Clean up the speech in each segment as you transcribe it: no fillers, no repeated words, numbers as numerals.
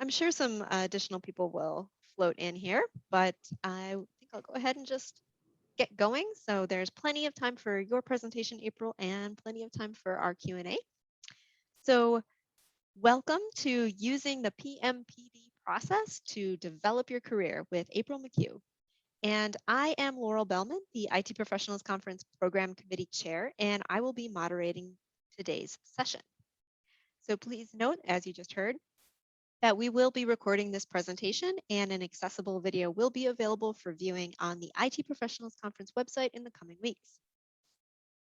I'm sure some additional people will float in here, but I think I'll go ahead and just get going. So there's plenty of time for your presentation, April, and plenty of time for our Q&A. So welcome to using the PMPD process to develop your career with April McHugh. And I am Laurel Bellman, the IT Professionals Conference Program Committee Chair, and I will be moderating today's session. So please note, as you just heard, that we will be recording this presentation and an accessible video will be available for viewing on the IT Professionals Conference website in the coming weeks.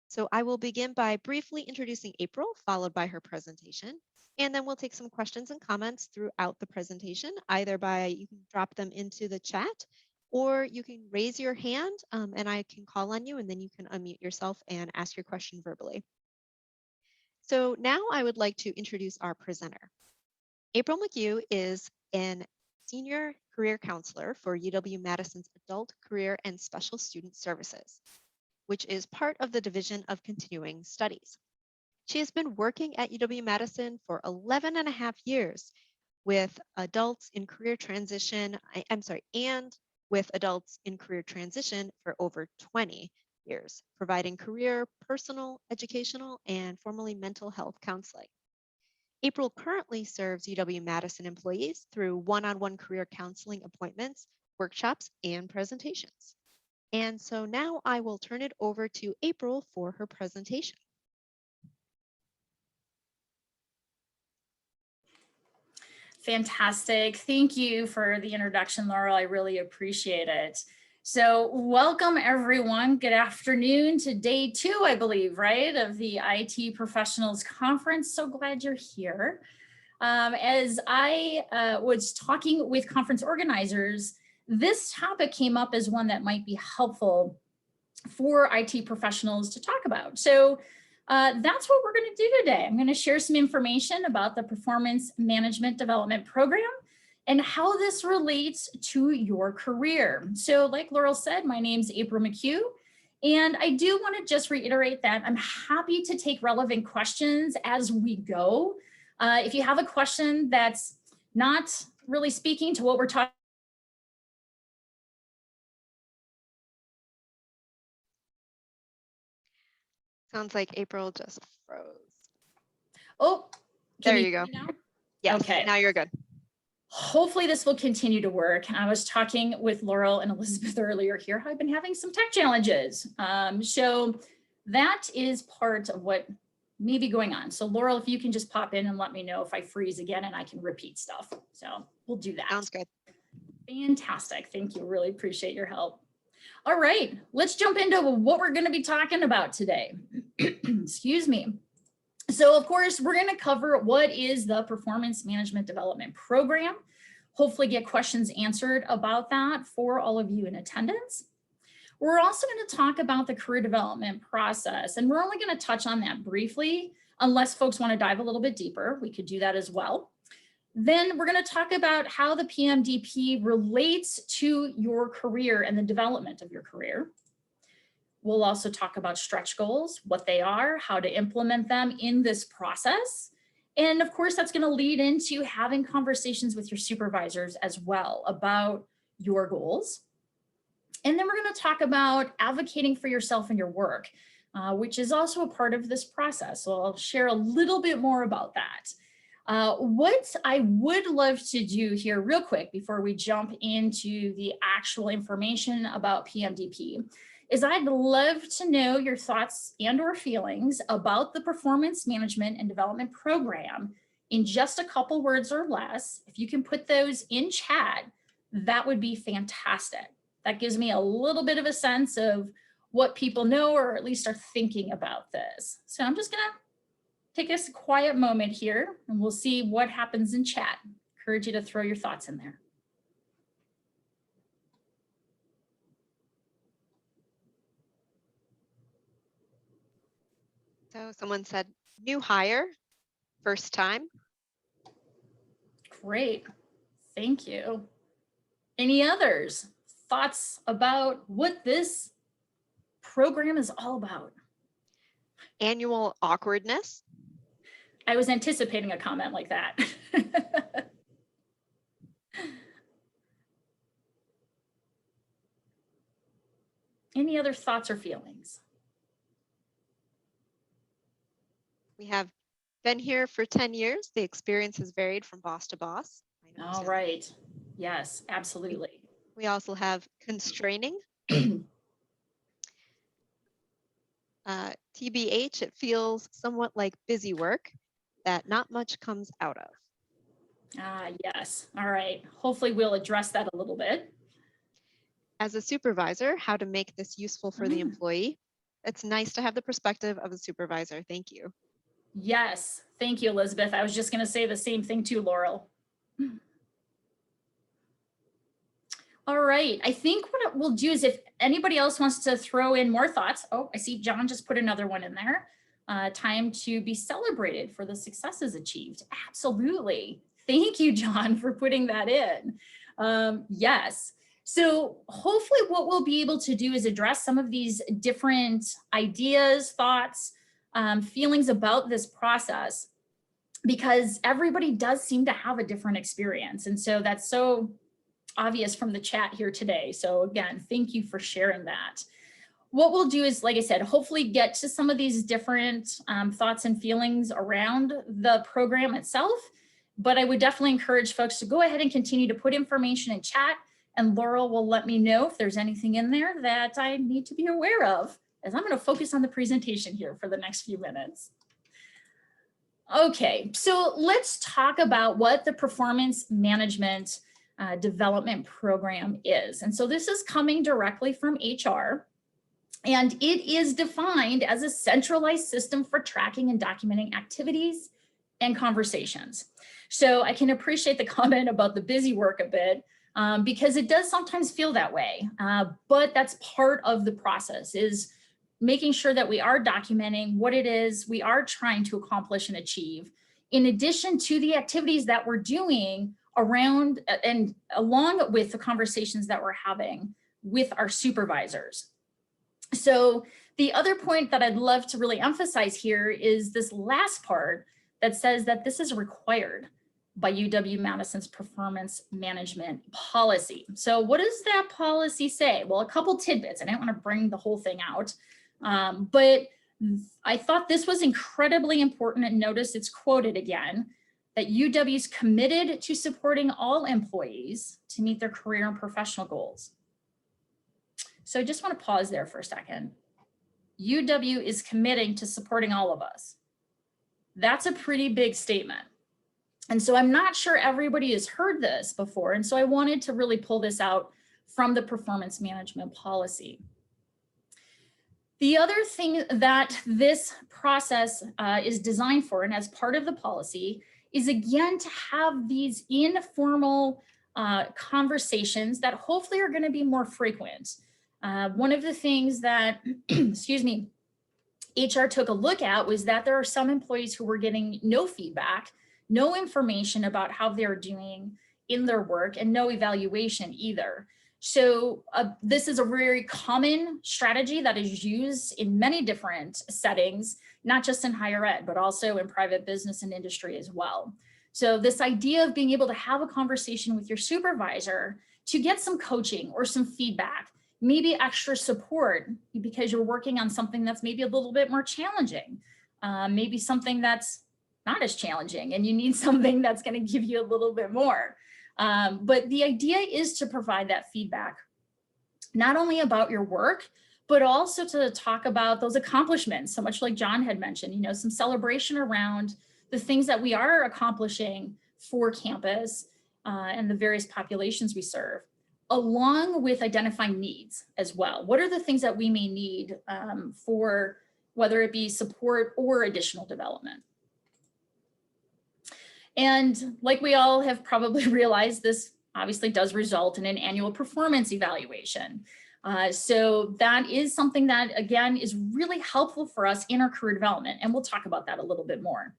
So I will begin by briefly introducing April, followed by her presentation, and then we'll take some questions and comments throughout the presentation, either by you can drop them into the chat, or you can raise your hand and I can call on you and then you can unmute yourself and ask your question verbally. So now I would like to introduce our presenter. April McHugh is an senior career counselor for UW-Madison's Adult Career and Special Student Services, which is part of the Division of Continuing Studies. She has been working at UW-Madison for 11 and a half years with adults in career transition, and with adults in career transition for over 20 years, providing career, personal, educational, and formally mental health counseling. April currently serves UW-Madison employees through one-on-one career counseling appointments, workshops, and presentations. And so now I will turn it over to April for her presentation. Fantastic. Thank you for the introduction, Laurel. I really appreciate it. So welcome everyone. Good afternoon to day 2, I believe, right, of the IT Professionals Conference. So glad you're here. As I was talking with conference organizers, this topic came up as one that might be helpful for IT professionals to talk about. So that's what we're going to do today. I'm going to share some information about the Performance Management Development Program and how this relates to your career. So like Laurel said, my name's April McHugh, and I do want to just reiterate that I'm happy to take relevant questions as we go. If you have a question that's not really speaking to what we're talking Sounds like April just froze. Oh, there you go. Now? Yes, okay. Now you're good. Hopefully this will continue to work. I was talking with Laurel and Elizabeth earlier here. I've been having some tech challenges. So that is part of what may be going on. So Laurel, if you can just pop in and let me know if I freeze again and I can repeat stuff. So we'll do that. Sounds good. Fantastic. Thank you. Really appreciate your help. All right, let's jump into what we're going to be talking about today. Excuse me. So of course, we're going to cover what is the Performance Management Development Program. Hopefully get questions answered about that for all of you in attendance. We're also going to talk about the career development process, and we're only going to touch on that briefly, unless folks want to dive a little bit deeper. We could do that as well. Then we're going to talk about how the PMDP relates to your career and the development of your career. We'll also talk about stretch goals, what they are, how to implement them in this process. And of course, that's going to lead into having conversations with your supervisors as well about your goals. And then we're going to talk about advocating for yourself and your work, which is also a part of this process. So I'll share a little bit more about that. What I would love to do here real quick before we jump into the actual information about PMDP is I'd love to know your thoughts and or feelings about the Performance Management and Development Program in just a couple words or less. If you can put those in chat, that would be fantastic. That gives me a little bit of a sense of what people know or at least are thinking about this. So I'm just gonna take us a quiet moment here and we'll see what happens in chat. Encourage you to throw your thoughts in there. So someone said new hire, first time. Great, thank you. Any others? Thoughts about what this program is all about? Annual awkwardness. I was anticipating a comment like that. Any other thoughts or feelings? We have been here for 10 years. The experience has varied from boss to boss. I know All Tim. right. Yes, absolutely. We also have constraining. TBH, it feels somewhat like busy work that not much comes out of. Yes. All right. Hopefully we'll address that a little bit. As a supervisor, how to make this useful for the employee. It's nice to have the perspective of a supervisor. Thank you. Yes. Thank you, Elizabeth. I was just going to say the same thing too, Laurel. All right. I think what we'll do is if anybody else wants to throw in more thoughts. Oh, I see John just put another one in there. Time to be celebrated for the successes achieved. Absolutely. Thank you, John, for putting that in. Yes. So hopefully what we'll be able to do is address some of these different ideas, thoughts, feelings about this process, because everybody does seem to have a different experience. And so that's so obvious from the chat here today. So again, thank you for sharing that. What we'll do is, like I said, hopefully get to some of these different thoughts and feelings around the program itself. But I would definitely encourage folks to go ahead and continue to put information in chat, and Laurel will let me know if there's anything in there that I need to be aware of, as I'm going to focus on the presentation here for the next few minutes. Okay, so let's talk about what the performance management development program is. And so this is coming directly from HR, and it is defined as a centralized system for tracking and documenting activities and conversations. So I can appreciate the comment about the busy work a bit, because it does sometimes feel that way, but that's part of the process, is making sure that we are documenting what it is we are trying to accomplish and achieve, in addition to the activities that we're doing around and along with the conversations that we're having with our supervisors. So the other point that I'd love to really emphasize here is this last part that says that this is required by UW-Madison's performance management policy. So what does that policy say? Well, a couple tidbits. I didn't want to bring the whole thing out, but I thought this was incredibly important, and notice it's quoted again, that UW is committed to supporting all employees to meet their career and professional goals. So I just want to pause there for a second. UW is committing to supporting all of us. That's a pretty big statement. And so I'm not sure everybody has heard this before. And so I wanted to really pull this out from the performance management policy. The other thing that this process is designed for, and as part of the policy, is again to have these informal conversations that hopefully are going to be more frequent. One of the things that, excuse me, HR took a look at was that there are some employees who were getting no feedback, no information about how they're doing in their work, and no evaluation either. So this is a very common strategy that is used in many different settings, not just in higher ed, but also in private business and industry as well. So this idea of being able to have a conversation with your supervisor to get some coaching or some feedback, maybe extra support because you're working on something that's maybe a little bit more challenging, maybe something that's not as challenging and you need something that's going to give you a little bit more. But the idea is to provide that feedback, not only about your work, but also to talk about those accomplishments, so much like John had mentioned, you know, some celebration around the things that we are accomplishing for campus and the various populations we serve, along with identifying needs as well. What are the things that we may need for whether it be support or additional development? And like we all have probably realized, this obviously does result in an annual performance evaluation. So that is something that, again, is really helpful for us in our career development. And we'll talk about that a little bit more.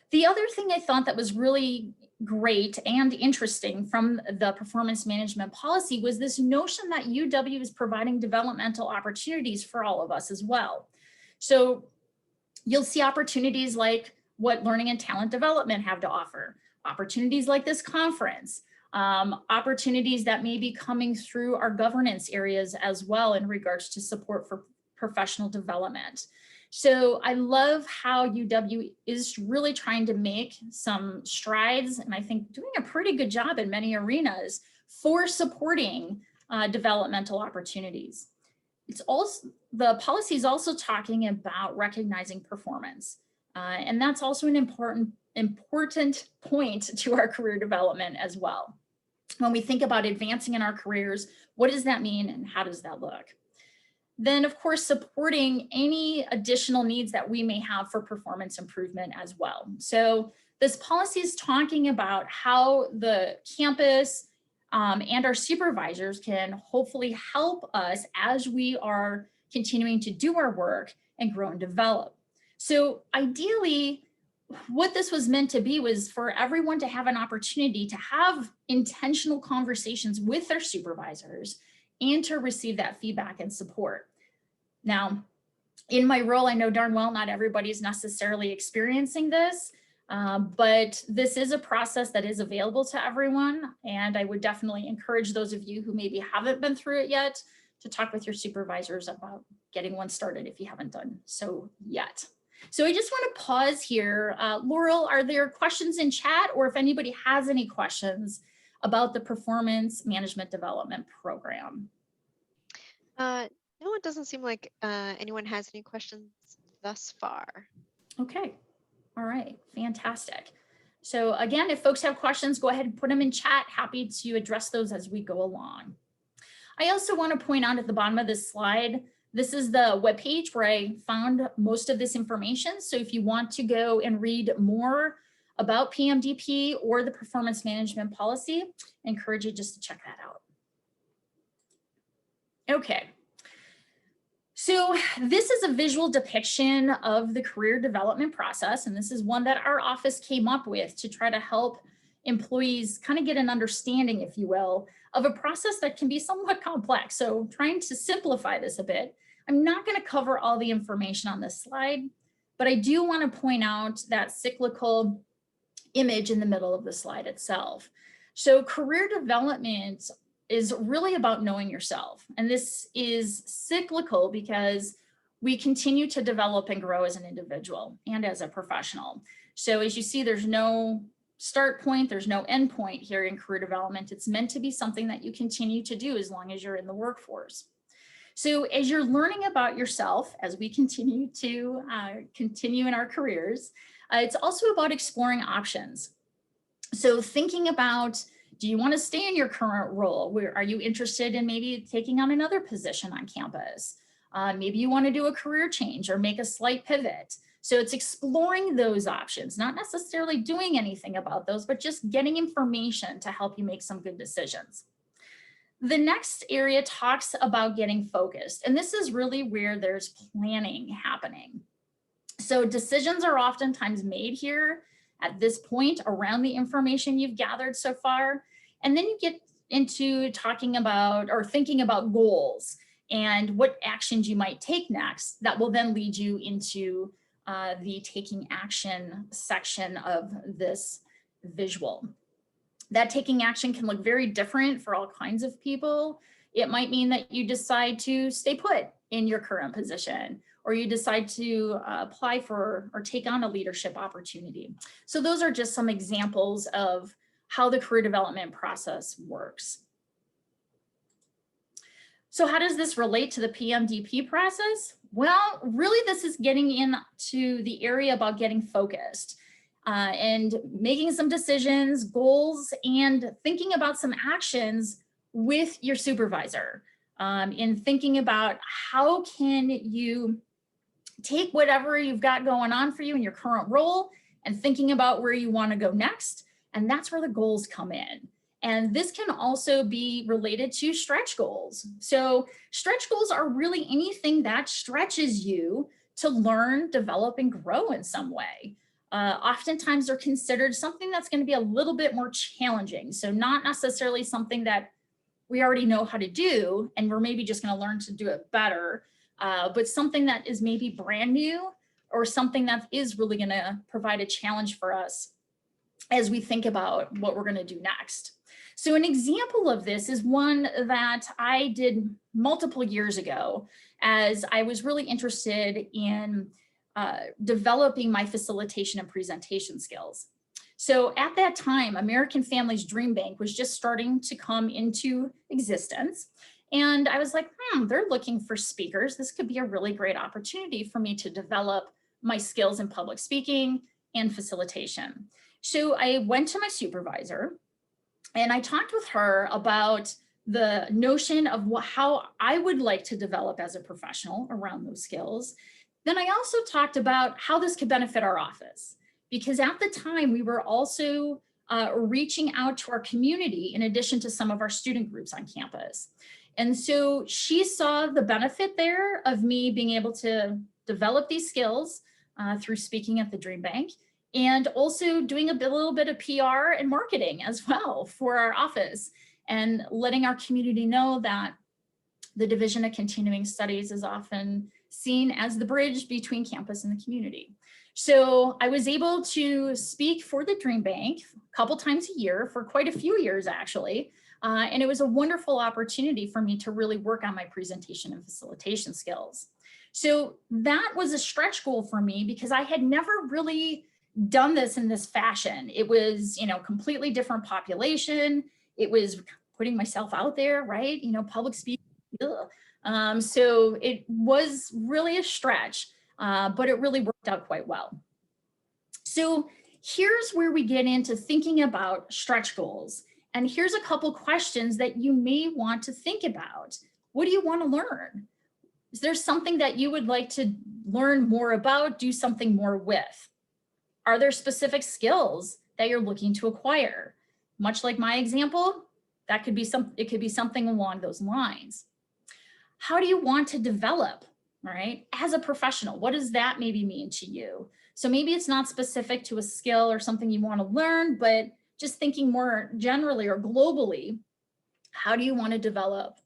The other thing I thought that was really great and interesting from the performance management policy was this notion that UW is providing developmental opportunities for all of us as well. So you'll see opportunities like what learning and talent development have to offer, opportunities like this conference, opportunities that may be coming through our governance areas as well in regards to support for professional development. So I love how UW is really trying to make some strides, and I think doing a pretty good job in many arenas for supporting developmental opportunities. It's also, the policy is also talking about recognizing performance. And that's also an important point to our career development as well. When we think about advancing in our careers, what does that mean and how does that look? Then, of course, supporting any additional needs that we may have for performance improvement as well. So this policy is talking about how the campus and our supervisors can hopefully help us as we are continuing to do our work and grow and develop. So ideally, what this was meant to be was for everyone to have an opportunity to have intentional conversations with their supervisors and to receive that feedback and support. Now, in my role, I know darn well not everybody's necessarily experiencing this, but this is a process that is available to everyone. And I would definitely encourage those of you who maybe haven't been through it yet to talk with your supervisors about getting one started if you haven't done so yet. So I just want to pause here. Laurel, are there questions in chat, or if anybody has any questions about the Performance Management Development Program? No, it doesn't seem like anyone has any questions thus far. Okay. All right, fantastic. So again, if folks have questions, go ahead and put them in chat. Happy to address those as we go along. I also want to point out at the bottom of this slide, this is the webpage where I found most of this information. So if you want to go and read more about PMDP or the performance management policy, I encourage you just to check that out. Okay. So this is a visual depiction of the career development process, and this is one that our office came up with to try to help employees kind of get an understanding, if you will, of a process that can be somewhat complex. So trying to simplify this a bit, I'm not going to cover all the information on this slide, but I do want to point out that cyclical image in the middle of the slide itself. So career development is really about knowing yourself. And this is cyclical because we continue to develop and grow as an individual and as a professional. So as you see, there's no start point, there's no end point here in career development. It's meant to be something that you continue to do as long as you're in the workforce. So as you're learning about yourself, as we continue to continue in our careers, it's also about exploring options. So thinking about, do you want to stay in your current role? Are you interested in maybe taking on another position on campus? Maybe you want to do a career change or make a slight pivot. So it's exploring those options, not necessarily doing anything about those, but just getting information to help you make some good decisions. The next area talks about getting focused, and this is really where there's planning happening. So decisions are oftentimes made here at this point around the information you've gathered so far. And then you get into talking about or thinking about goals and what actions you might take next that will then lead you into the taking action section of this visual. That taking action can look very different for all kinds of people. It might mean that you decide to stay put in your current position, or you decide to apply for or take on a leadership opportunity. So those are just some examples of how the career development process works. So how does this relate to the PMDP process? Well, really this is getting into the area about getting focused and making some decisions, goals, and thinking about some actions with your supervisor in thinking about how can you take whatever you've got going on for you in your current role and thinking about where you want to go next. And that's where the goals come in. And this can also be related to stretch goals. So stretch goals are really anything that stretches you to learn, develop, and grow in some way. Oftentimes they're considered something that's going to be a little bit more challenging. So not necessarily something that we already know how to do, and we're maybe just going to learn to do it better. But something that is maybe brand new or something that is really going to provide a challenge for us as we think about what we're going to do next. So an example of this is one that I did multiple years ago as I was really interested in developing my facilitation and presentation skills. So at that time, American Families Dream Bank was just starting to come into existence. And I was like, they're looking for speakers. This could be a really great opportunity for me to develop my skills in public speaking and facilitation. So I went to my supervisor and I talked with her about the notion of how I would like to develop as a professional around those skills. Then I also talked about how this could benefit our office, because at the time we were also reaching out to our community in addition to some of our student groups on campus. And so she saw the benefit there of me being able to develop these skills through speaking at the Dream Bank, and also doing a little bit of PR and marketing as well for our office, and letting our community know that the Division of Continuing Studies is often seen as the bridge between campus and the community. So I was able to speak for the Dream Bank a couple times a year for quite a few years, actually. And it was a wonderful opportunity for me to really work on my presentation and facilitation skills. So that was a stretch goal for me because I had never really done this in this fashion. It was, completely different population. It was putting myself out there, right? Public speaking. So it was really a stretch, but it really worked out quite well. So here's where we get into thinking about stretch goals. And here's a couple questions that you may want to think about. What do you want to learn? Is there something that you would like to learn more about, do something more with? Are there specific skills that you're looking to acquire? Much like my example, it could be something along those lines. How do you want to develop, right? As a professional, what does that maybe mean to you? So maybe it's not specific to a skill or something you want to learn, but just thinking more generally or globally, how do you want to develop?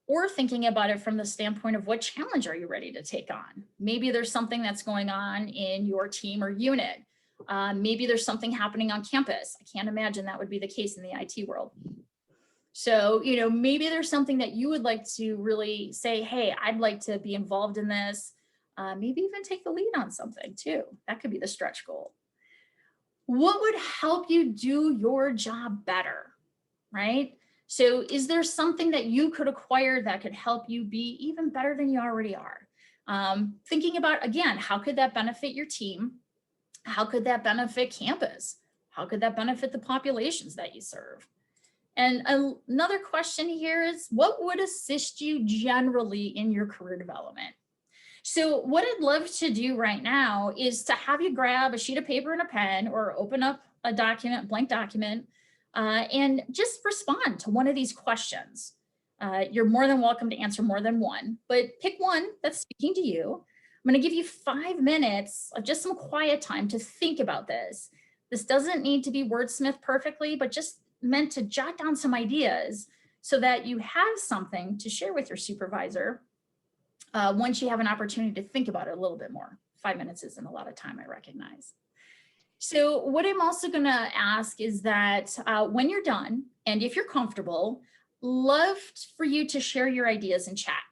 Or thinking about it from the standpoint of what challenge are you ready to take on? Maybe there's something that's going on in your team or unit. Maybe there's something happening on campus. I can't imagine that would be the case in the IT world. So, maybe there's something that you would like to really say, hey, I'd like to be involved in this. Maybe even take the lead on something too. That could be the stretch goal. What would help you do your job better, right? So is there something that you could acquire that could help you be even better than you already are? Thinking about, again, how could that benefit your team? How could that benefit campus? How could that benefit the populations that you serve? And another question here is, what would assist you generally in your career development? So what I'd love to do right now is to have you grab a sheet of paper and a pen, or open up a document, blank document, and just respond to one of these questions. You're more than welcome to answer more than one, but pick one that's speaking to you. I'm going to give you 5 minutes of just some quiet time to think about this. This doesn't need to be wordsmithed perfectly, but just meant to jot down some ideas so that you have something to share with your supervisor once you have an opportunity to think about it a little bit more. 5 minutes isn't a lot of time, I recognize. So what I'm also going to ask is that when you're done, and if you're comfortable, love for you to share your ideas in chat.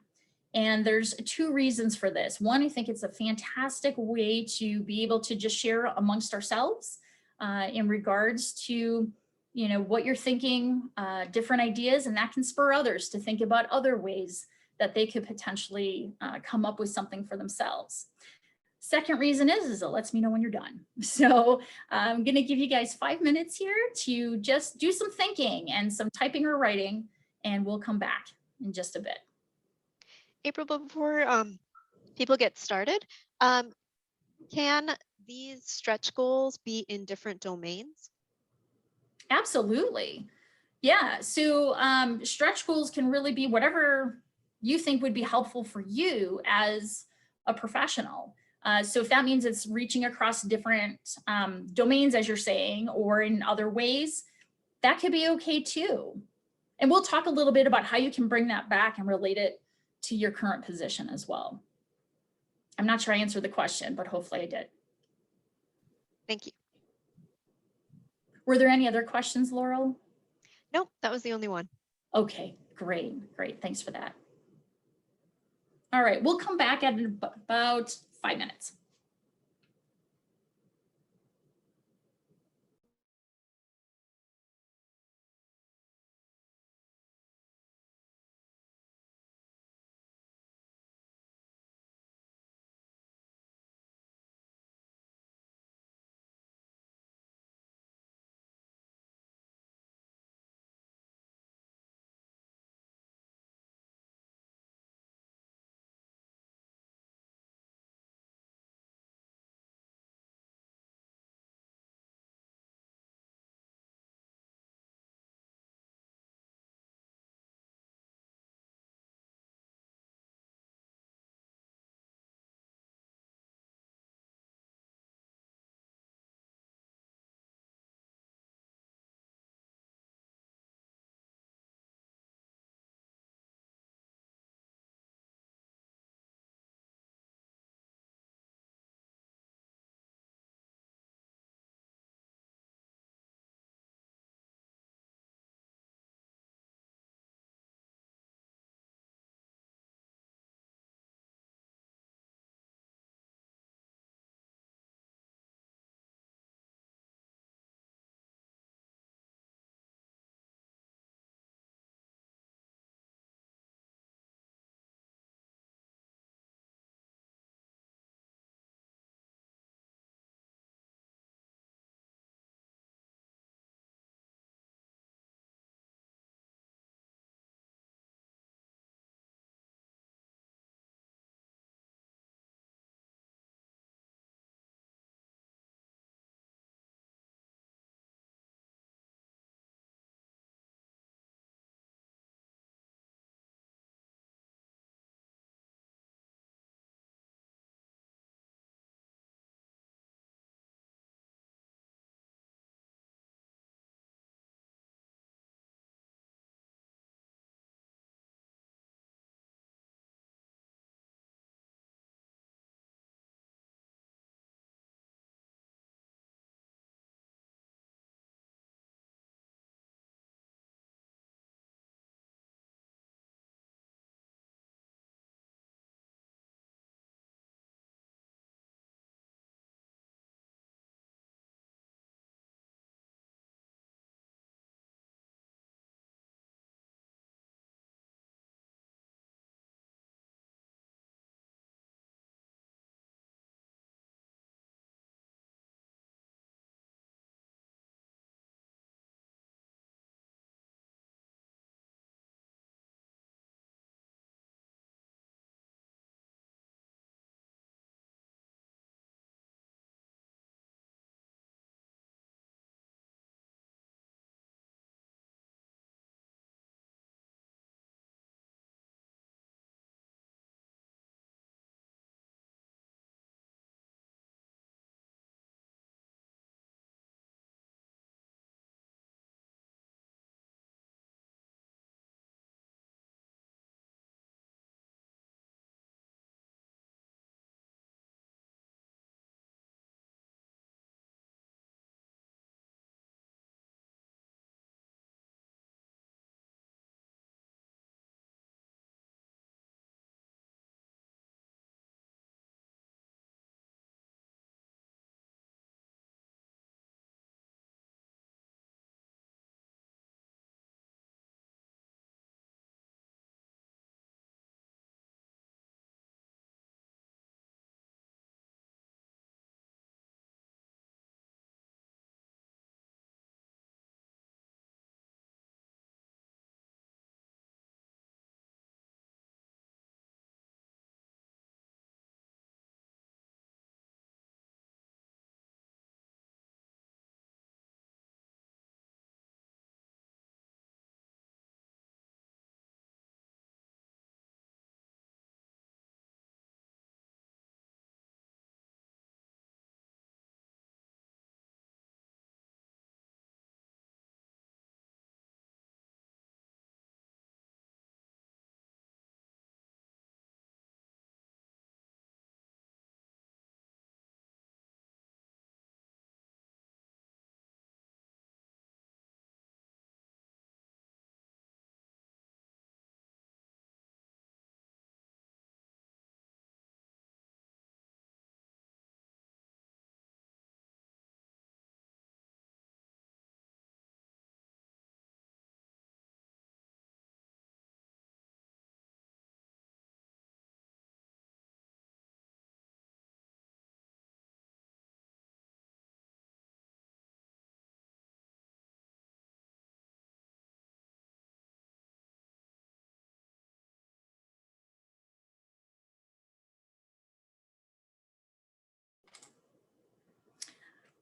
And there's 2 reasons for this. One, I think it's a fantastic way to be able to just share amongst ourselves in regards to what you're thinking, different ideas, and that can spur others to think about other ways that they could potentially come up with something for themselves. Second reason is it lets me know when you're done. So I'm going to give you guys 5 minutes here to just do some thinking and some typing or writing, and we'll come back in just a bit. April, before people get started, can these stretch goals be in different domains? Absolutely. Yeah. So stretch goals can really be whatever you think would be helpful for you as a professional. So if that means it's reaching across different domains, as you're saying, or in other ways, that could be okay too. And we'll talk a little bit about how you can bring that back and relate it to your current position as well. I'm not sure I answered the question, but hopefully I did. Thank you. Were there any other questions, Laurel? Nope, that was the only one. Okay, great, great. Thanks for that. All right, we'll come back at about 5 minutes.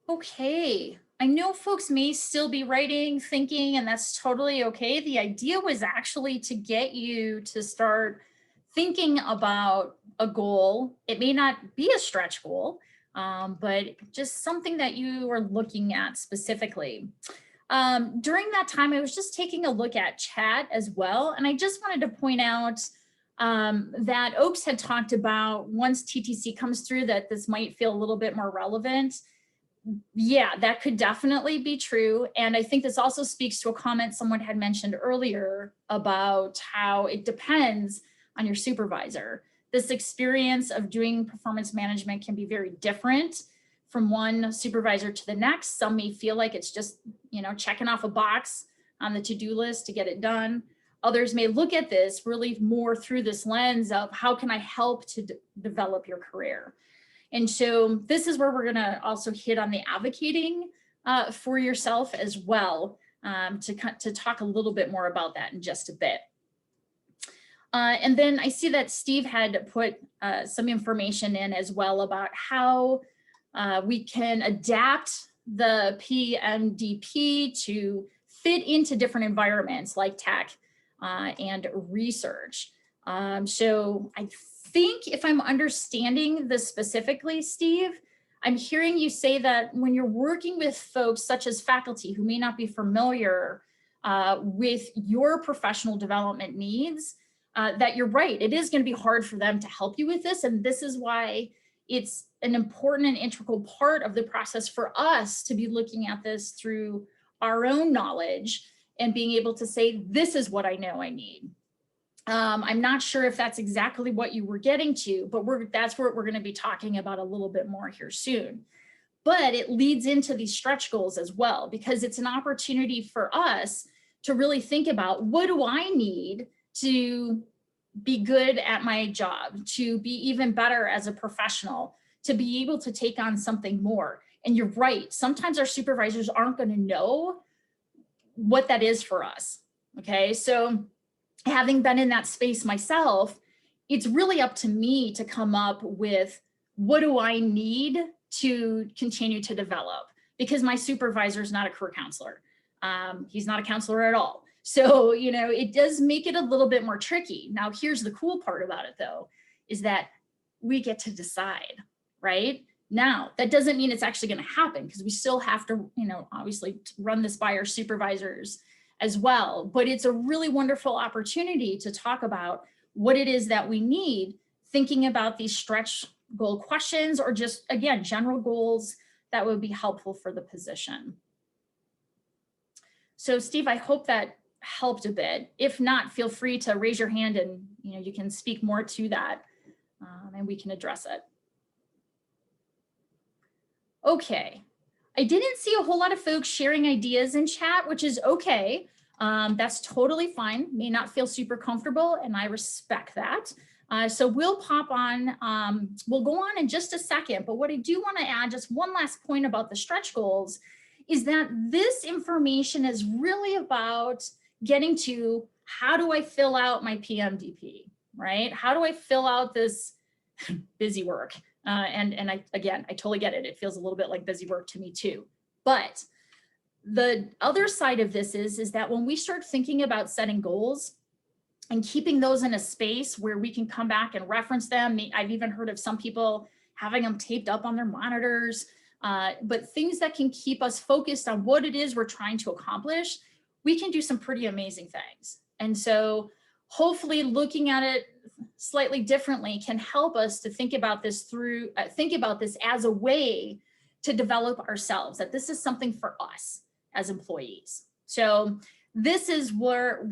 Okay, I know folks may still be writing, thinking, and that's totally okay. The idea was actually to get you to start thinking about a goal. It may not be a stretch goal, but just something that you are looking at specifically. During that time, I was just taking a look at chat as well. And I just wanted to point out that Oaks had talked about once TTC comes through that this might feel a little bit more relevant. Yeah, that could definitely be true. And I think this also speaks to a comment someone had mentioned earlier about how it depends on your supervisor. This experience of doing performance management can be very different from one supervisor to the next. Some may feel like it's just, checking off a box on the to-do list to get it done. Others may look at this really more through this lens of how can I help to develop your career? And so this is where we're going to also hit on the advocating for yourself as well, to talk a little bit more about that in just a bit. And then I see that Steve had put some information in as well about how we can adapt the PMDP to fit into different environments like tech and research. So I think if I'm understanding this specifically, Steve, I'm hearing you say that when you're working with folks such as faculty who may not be familiar with your professional development needs, that you're right, it is going to be hard for them to help you with this. And this is why it's an important and integral part of the process for us to be looking at this through our own knowledge and being able to say, this is what I know I need. I'm not sure if that's exactly what you were getting to, but that's what we're going to be talking about a little bit more here soon. But it leads into these stretch goals as well, because it's an opportunity for us to really think about, what do I need to be good at my job, to be even better as a professional, to be able to take on something more. And you're right, sometimes our supervisors aren't going to know what that is for us. Okay, so having been in that space myself, it's really up to me to come up with, what do I need to continue to develop? Because my supervisor is not a career counselor. He's not a counselor at all. So, it does make it a little bit more tricky. Now, here's the cool part about it, though, is that we get to decide, right? Now, that doesn't mean it's actually going to happen, because we still have to, obviously run this by our supervisors as well. But it's a really wonderful opportunity to talk about what it is that we need, thinking about these stretch goal questions, or just, again, general goals that would be helpful for the position. So Steve, I hope that helped a bit. If not, feel free to raise your hand and you can speak more to that, and we can address it. Okay, I didn't see a whole lot of folks sharing ideas in chat, which is okay. That's totally fine. May not feel super comfortable, and I respect that. So we'll pop on, we'll go on in just a second, but what I do want to add, just one last point about the stretch goals, is that this information is really about getting to, how do I fill out my PMDP, right? How do I fill out this busy work? And I totally get it. It feels a little bit like busy work to me too. But the other side of this is that when we start thinking about setting goals and keeping those in a space where we can come back and reference them, I've even heard of some people having them taped up on their monitors, but things that can keep us focused on what it is we're trying to accomplish, we can do some pretty amazing things. And so hopefully looking at it slightly differently can help us to think about this as a way to develop ourselves, that this is something for us as employees. So this is where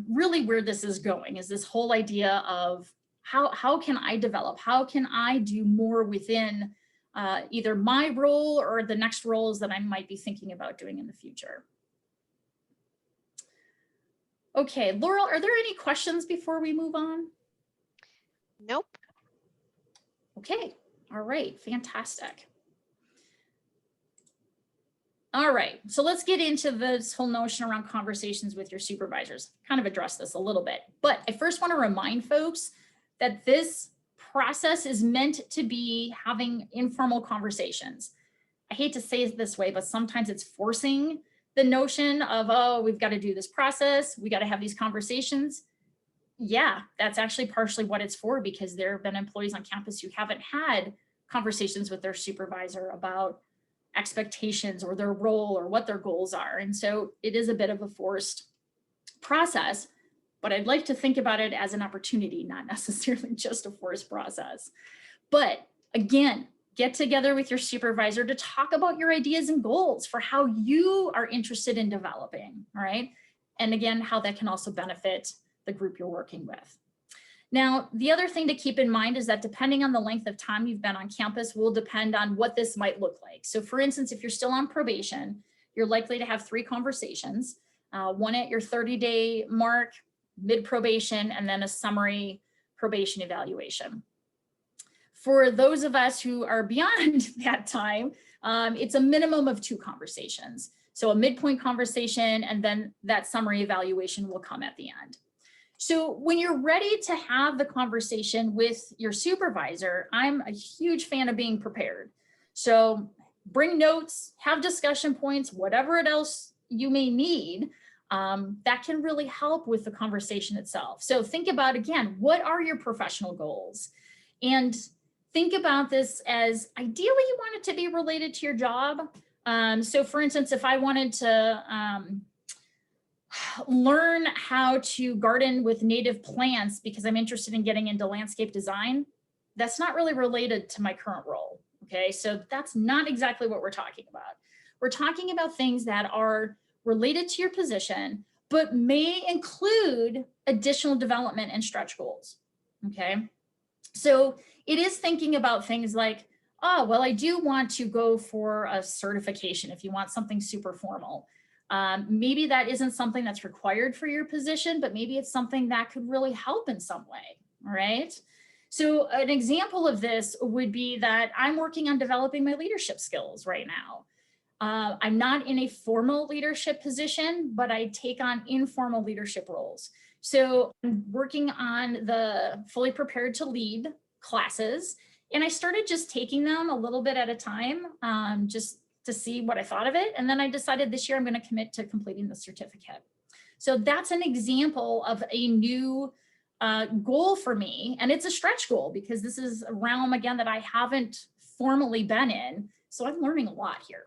this is going, is this whole idea of how can I develop? How can I do more within either my role or the next roles that I might be thinking about doing in the future? Okay, Laurel, are there any questions before we move on? Nope. Okay, all right, fantastic. All right, so let's get into this whole notion around conversations with your supervisors. Kind of address this a little bit, but I first want to remind folks that this process is meant to be having informal conversations. I hate to say it this way, but sometimes it's forcing the notion of, oh, we've got to do this process, we got to have these conversations. Yeah, that's actually partially what it's for, because there have been employees on campus who haven't had conversations with their supervisor about expectations or their role or what their goals are. And so it is a bit of a forced process, but I'd like to think about it as an opportunity, not necessarily just a forced process. But again, get together with your supervisor to talk about your ideas and goals for how you are interested in developing, all right? And again, how that can also benefit the group you're working with. Now, the other thing to keep in mind is that depending on the length of time you've been on campus will depend on what this might look like. So for instance, if you're still on probation, you're likely to have 3 conversations, one at your 30-day mark, mid-probation, and then a summary probation evaluation. For those of us who are beyond that time, it's a minimum of 2 conversations. So a midpoint conversation, and then that summary evaluation will come at the end. So when you're ready to have the conversation with your supervisor, I'm a huge fan of being prepared. So bring notes, have discussion points, whatever else you may need, that can really help with the conversation itself. So think about, again, what are your professional goals? And think about this as ideally you want it to be related to your job. So for instance, if I wanted to learn how to garden with native plants because I'm interested in getting into landscape design, that's not really related to my current role. Okay, so that's not exactly what we're talking about. We're talking about things that are related to your position, but may include additional development and stretch goals. Okay, so it is thinking about things like, oh, well, I do want to go for a certification if you want something super formal. Maybe that isn't something that's required for your position, but maybe it's something that could really help in some way, all right? So an example of this would be that I'm working on developing my leadership skills right now. I'm not in a formal leadership position, but I take on informal leadership roles. So I'm working on the fully prepared to lead classes, and I started just taking them a little bit at a time, just to see what I thought of it. And then I decided this year I'm going to commit to completing the certificate. So that's an example of a new goal for me. And it's a stretch goal because this is a realm, again, that I haven't formally been in. So I'm learning a lot here.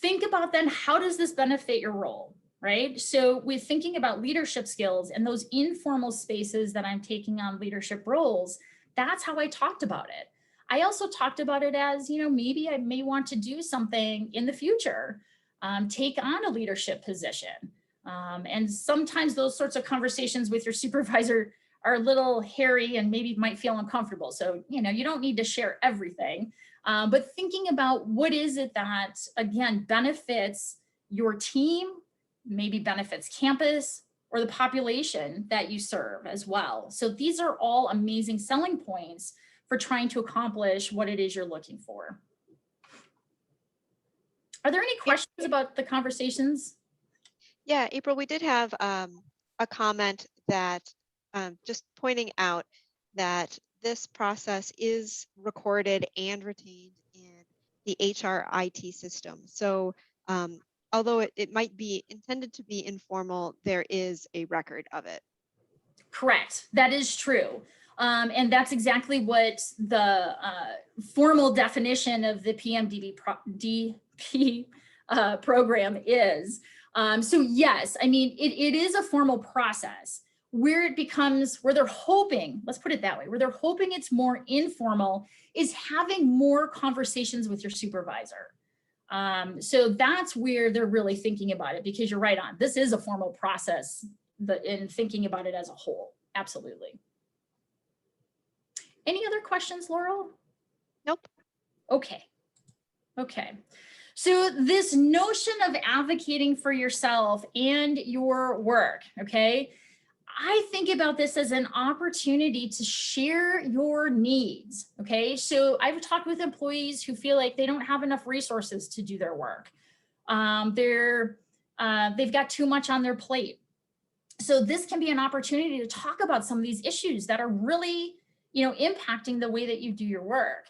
Think about then, how does this benefit your role, right? So with thinking about leadership skills and those informal spaces that I'm taking on leadership roles, that's how I talked about it. I also talked about it as, you know, maybe I may want to do something in the future, take on a leadership position. And sometimes those sorts of conversations with your supervisor are a little hairy and maybe might feel uncomfortable. So, you know, you don't need to share everything, but thinking about what is it that, again, benefits your team, maybe benefits campus or the population that you serve as well. So these are all amazing selling points for trying to accomplish what it is you're looking for. Are there any questions about the conversations? Yeah, April, we did have a comment that just pointing out that this process is recorded and retained in the HR IT system. So although it might be intended to be informal, there is a record of it. Correct, that is true. And that's exactly what the formal definition of the PMDP program is. So yes, I mean, it is a formal process. Where it becomes, where they're hoping, let's put it that way, where they're hoping it's more informal is having more conversations with your supervisor. So that's where they're really thinking about it, because you're right on. This is a formal process in thinking about it as a whole. Absolutely. Any other questions, Laurel? Nope. Okay. Okay. So this notion of advocating for yourself and your work, okay, I think about this as an opportunity to share your needs, okay? So I've talked with employees who feel like they don't have enough resources to do their work. They've got too much on their plate. So this can be an opportunity to talk about some of these issues that are really, you know, impacting the way that you do your work.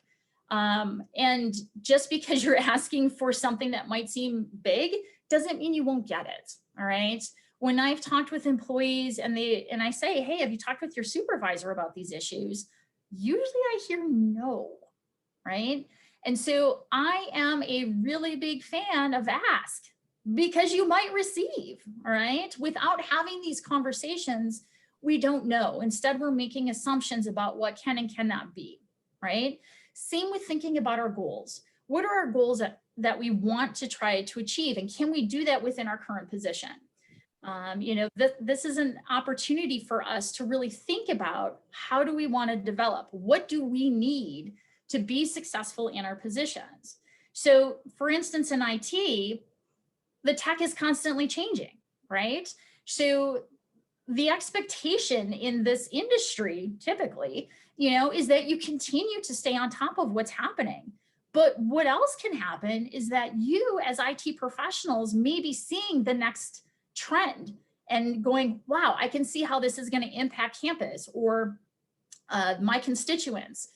And just because you're asking for something that might seem big doesn't mean you won't get it. All right. When I've talked with employees and I say, hey, have you talked with your supervisor about these issues? Usually I hear no, right? And so I am a really big fan of ask, because you might receive, all right? Without having these conversations, we don't know. Instead, we're making assumptions about what can and cannot be, right? Same with thinking about our goals. What are our goals that we want to try to achieve? And can we do that within our current position? This is an opportunity for us to really think about, how do we want to develop? What do we need to be successful in our positions? So for instance, in IT, the tech is constantly changing, right? So the expectation in this industry typically, is that you continue to stay on top of what's happening. But what else can happen is that you as IT professionals may be seeing the next trend and going, wow, I can see how this is going to impact campus or my constituents.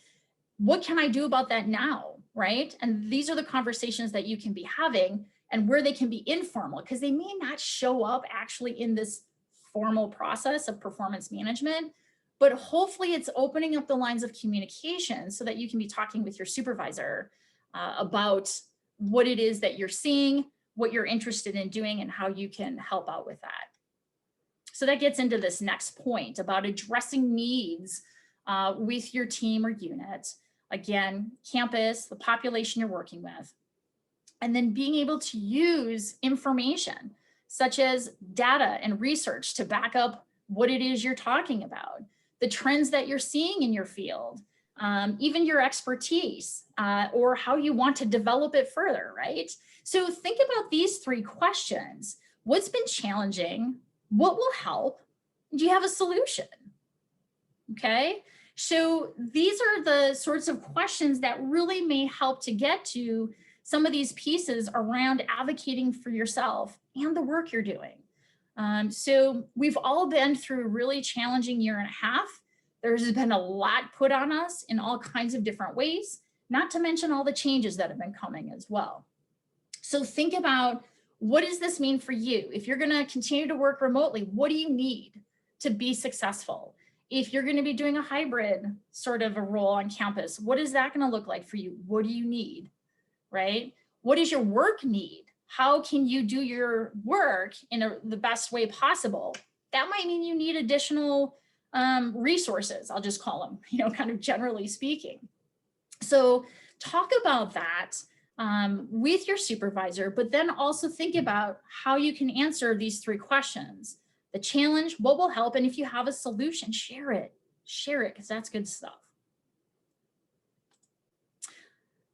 What can I do about that now, right? And these are the conversations that you can be having, and where they can be informal, because they may not show up actually in this formal process of performance management, but hopefully it's opening up the lines of communication so that you can be talking with your supervisor about what it is that you're seeing, what you're interested in doing, and how you can help out with that. So that gets into this next point about addressing needs with your team or unit. Again, campus, the population you're working with, and then being able to use information such as data and research to back up what it is you're talking about, the trends that you're seeing in your field, even your expertise, or how you want to develop it further, right? So think about these 3 questions. What's been challenging? What will help? Do you have a solution? Okay, so these are the sorts of questions that really may help to get to some of these pieces around advocating for yourself and the work you're doing. So we've all been through a really challenging 1.5 years. There's been a lot put on us in all kinds of different ways, not to mention all the changes that have been coming as well. So think about, what does this mean for you? If you're going to continue to work remotely, what do you need to be successful? If you're going to be doing a hybrid sort of a role on campus, what is that going to look like for you? What do you need, right? What does your work need? How can you do your work in the best way possible? That might mean you need additional resources, I'll just call them, kind of generally speaking. So talk about that with your supervisor, but then also think about how you can answer these 3 questions. The challenge, what will help, and if you have a solution, share it, because that's good stuff.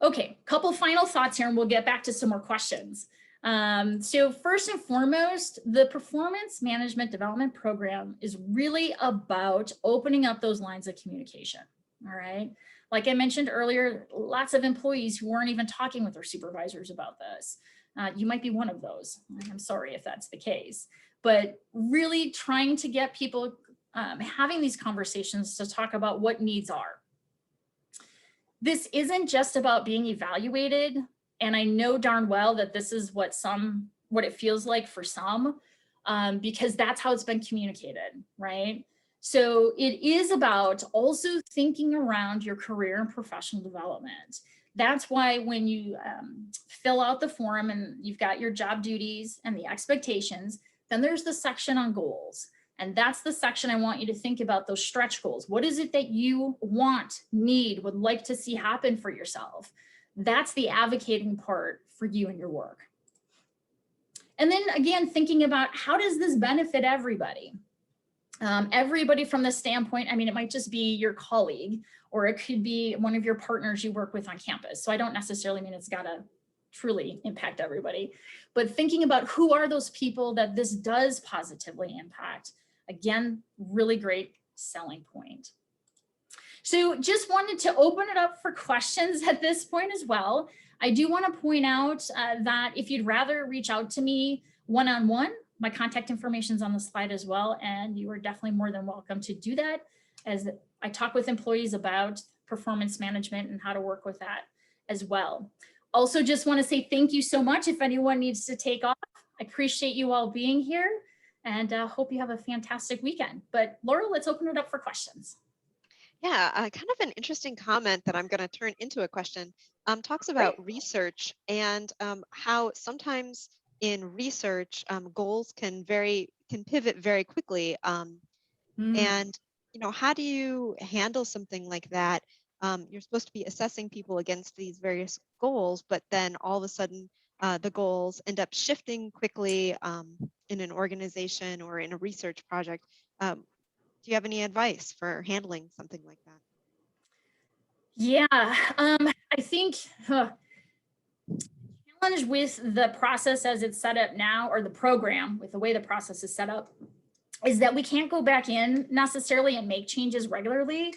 Okay, couple final thoughts here, and we'll get back to some more questions. So first and foremost, the performance management development program is really about opening up those lines of communication, all right? Like I mentioned earlier, lots of employees who weren't even talking with their supervisors about this. You might be one of those. I'm sorry if that's the case, but really trying to get people having these conversations to talk about what needs are. This isn't just about being evaluated, and I know darn well that this is what it feels like for some, because that's how it's been communicated, right? So it is about also thinking around your career and professional development. That's why when you fill out the form and you've got your job duties and the expectations, then there's the section on goals. And that's the section I want you to think about, those stretch goals. What is it that you want, need, would like to see happen for yourself? That's the advocating part for you and your work. And then again, thinking about, how does this benefit everybody? Everybody from the standpoint, I mean, it might just be your colleague, or it could be one of your partners you work with on campus. So I don't necessarily mean it's gotta truly impact everybody, but thinking about who are those people that this does positively impact. Again, really great selling point. So just wanted to open it up for questions at this point as well. I do want to point out that if you'd rather reach out to me one-on-one, my contact information is on the slide as well, and you are definitely more than welcome to do that, as I talk with employees about performance management and how to work with that as well. Also, just want to say thank you so much. If anyone needs to take off, I appreciate you all being here, and hope you have a fantastic weekend. But Laura, let's open it up for questions. Yeah, kind of an interesting comment that I'm going to turn into a question. Talks about research and how sometimes in research goals can pivot very quickly. And how do you handle something like that? You're supposed to be assessing people against these various goals, but then all of a sudden the goals end up shifting quickly in an organization or in a research project. Do you have any advice for handling something like that? Yeah, I think challenge with the process as it's set up now, or the program with the way the process is set up, is that we can't go back in necessarily and make changes regularly.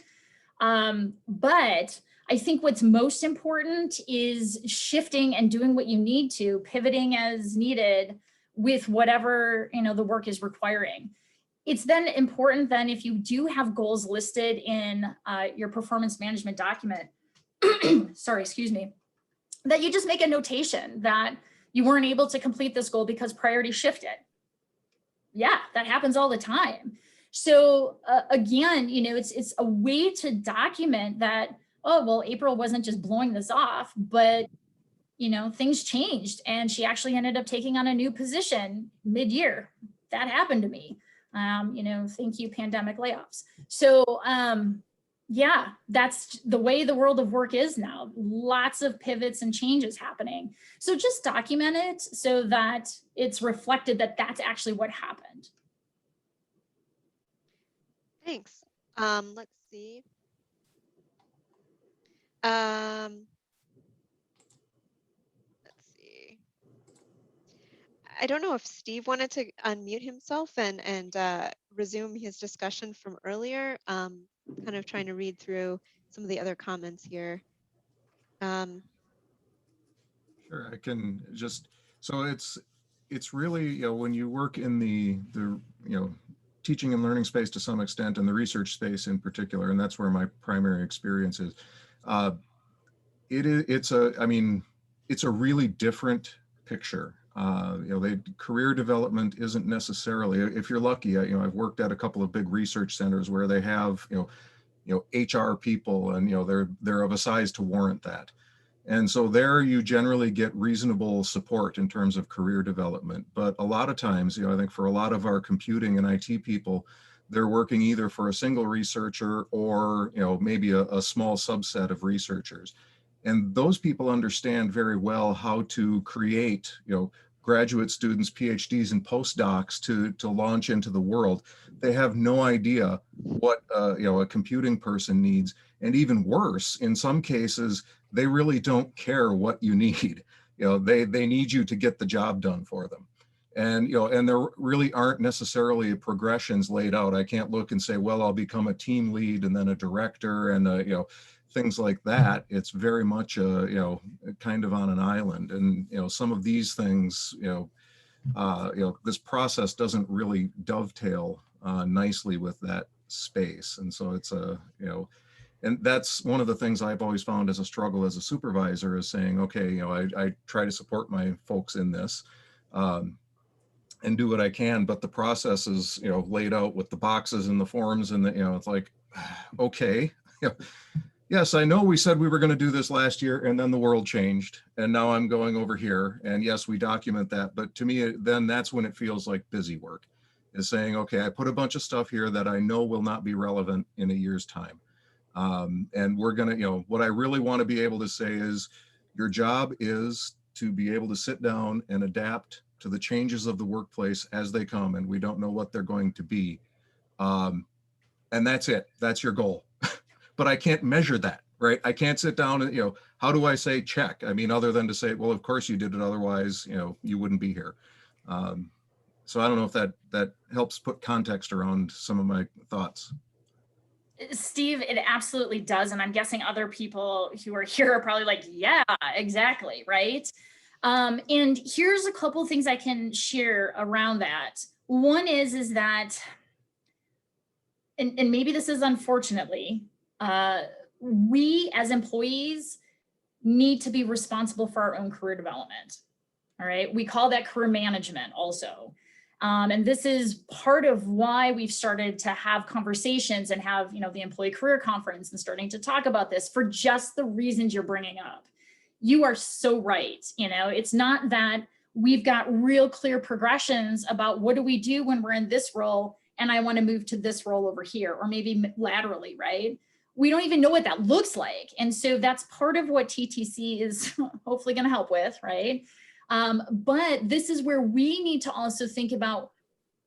But I think what's most important is shifting and doing what you need to, pivoting as needed with whatever, the work is requiring. It's then important then, if you do have goals listed in your performance management document, sorry, excuse me, that you just make a notation that you weren't able to complete this goal because priority shifted. Yeah, that happens all the time. So again, it's a way to document that, oh, well, April wasn't just blowing this off, but things changed and she actually ended up taking on a new position mid-year. That happened to me. Thank you, pandemic layoffs. So yeah, that's the way the world of work is now. Lots of pivots and changes happening. So just document it so that it's reflected that that's actually what happened. Thanks. Let's see. Let's see. I don't know if Steve wanted to unmute himself and resume his discussion from earlier. Kind of trying to read through some of the other comments here. Sure, I can just, so it's really, when you work in the teaching and learning space to some extent, and the research space in particular, and that's where my primary experience is. It's a really different picture. Career development isn't necessarily, if you're lucky, I've worked at a couple of big research centers where they have, HR people, and, they're of a size to warrant that. And so there you generally get reasonable support in terms of career development. But a lot of times, I think for a lot of our computing and IT people, they're working either for a single researcher or, maybe a small subset of researchers. And those people understand very well how to create, graduate students, PhDs, and postdocs to launch into the world. They have no idea what a computing person needs. And even worse, in some cases, they really don't care what you need. They need you to get the job done for them. And, and there really aren't necessarily progressions laid out. I can't look and say, well, I'll become a team lead and then a director and, things like that. It's very much, kind of on an island. And, some of these things, this process doesn't really dovetail nicely with that space. And so it's and that's one of the things I've always found as a struggle as a supervisor, is saying, okay, I try to support my folks in this and do what I can, but the process is, laid out with the boxes and the forms and it's like, okay, yes, I know we said we were going to do this last year and then the world changed and now I'm going over here, and yes, we document that, but to me, then that's when it feels like busy work, is saying, okay, I put a bunch of stuff here that I know will not be relevant in a year's time. And we're going to, what I really want to be able to say is your job is to be able to sit down and adapt to the changes of the workplace as they come, and we don't know what they're going to be. And that's it. That's your goal. But I can't measure that, right? I can't sit down and, how do I say check? I mean, other than to say, well, of course you did it. Otherwise, you wouldn't be here. So I don't know if that helps put context around some of my thoughts. Steve, it absolutely does. And I'm guessing other people who are here are probably like, yeah, exactly, right? And here's a couple of things I can share around that. One is that, and maybe this is unfortunately, we as employees need to be responsible for our own career development. All right, we call that career management also. And this is part of why we've started to have conversations and have, the employee career conference and starting to talk about this for just the reasons you're bringing up. You are so right. It's not that we've got real clear progressions about what do we do when we're in this role and I want to move to this role over here, or maybe laterally, right? We don't even know what that looks like. And so that's part of what TTC is hopefully going to help with, right? But this is where we need to also think about,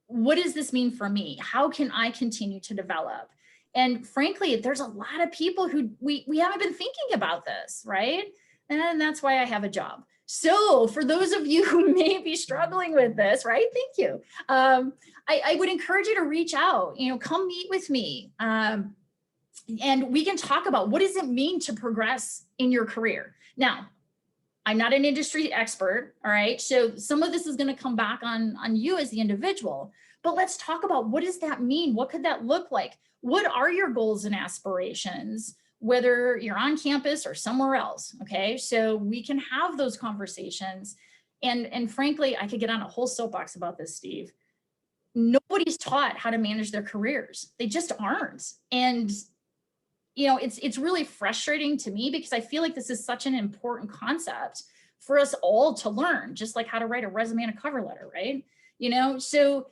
what does this mean for me? How can I continue to develop? And frankly, there's a lot of people who we haven't been thinking about this, right? And that's why I have a job. So for those of you who may be struggling with this, right? Thank you. I would encourage you to reach out, come meet with me. And we can talk about, what does it mean to progress in your career? Now, I'm not an industry expert, all right? So some of this is going to come back on you as the individual, but let's talk about, what does that mean? What could that look like? What are your goals and aspirations, whether you're on campus or somewhere else, okay? So we can have those conversations. And frankly, I could get on a whole soapbox about this, Steve. Nobody's taught how to manage their careers. They just aren't. And it's really frustrating to me, because I feel like this is such an important concept for us all to learn, just like how to write a resume and a cover letter, right? So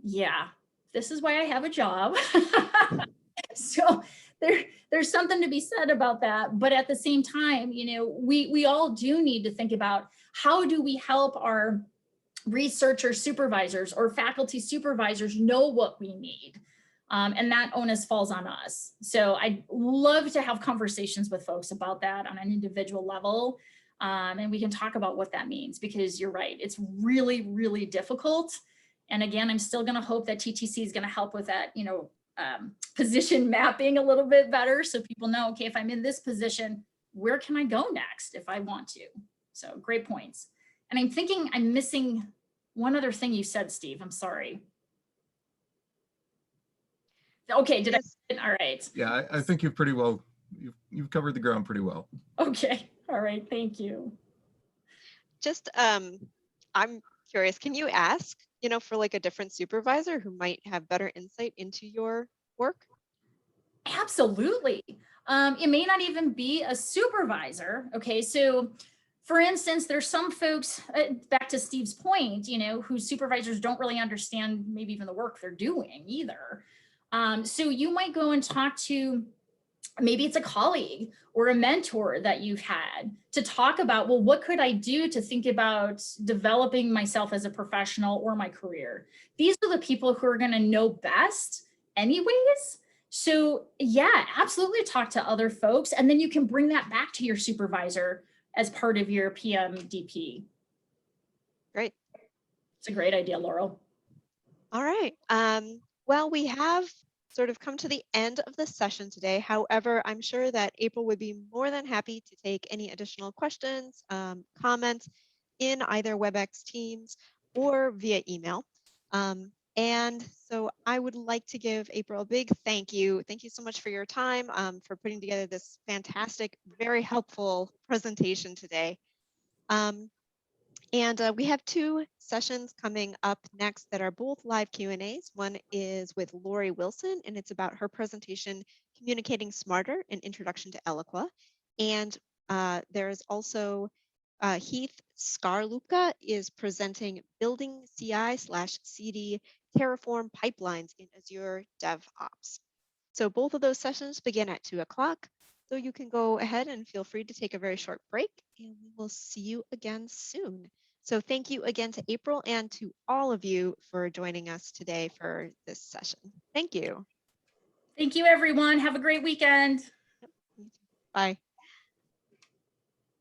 yeah, this is why I have a job. So there's something to be said about that. But at the same time, we all do need to think about, how do we help our researcher supervisors or faculty supervisors know what we need? And that onus falls on us. So I'd love to have conversations with folks about that on an individual level. And we can talk about what that means, because you're right, it's really, really difficult. And again, I'm still going to hope that TTC is going to help with that, position mapping a little bit better, so people know, okay, if I'm in this position, where can I go next if I want to? So great points. And I'm thinking I'm missing one other thing you said, Steve. I'm sorry. Okay, did Yes. I? All right. Yeah, I think you've pretty well, you've covered the ground pretty well. Okay, all right, thank you. Just, I'm curious, can you ask, for like a different supervisor who might have better insight into your work? Absolutely. It may not even be a supervisor. Okay, so for instance, there's some folks, back to Steve's point, whose supervisors don't really understand maybe even the work they're doing either. So you might go and talk to, maybe it's a colleague or a mentor that you've had, to talk about, well, what could I do to think about developing myself as a professional or my career? These are the people who are going to know best anyways. So yeah, absolutely talk to other folks, and then you can bring that back to your supervisor as part of your PMDP. Great. It's a great idea, Laurel. All right. Well, we have sort of come to the end of the session today. However, I'm sure that April would be more than happy to take any additional questions, comments in either WebEx Teams or via email. And so I would like to give April a big thank you. Thank you so much for your time, for putting together this fantastic, very helpful presentation today. And we have two sessions coming up next that are both live Q&As. One is with Lori Wilson, and it's about her presentation, Communicating Smarter, an Introduction to Eloqua. And there's also Heath Skarlupka is presenting Building CI/CD Terraform Pipelines in Azure DevOps. So both of those sessions begin at 2 o'clock. So you can go ahead and feel free to take a very short break, and we will see you again soon. So thank you again to April and to all of you for joining us today for this session. Thank you. Thank you, everyone. Have a great weekend. Bye.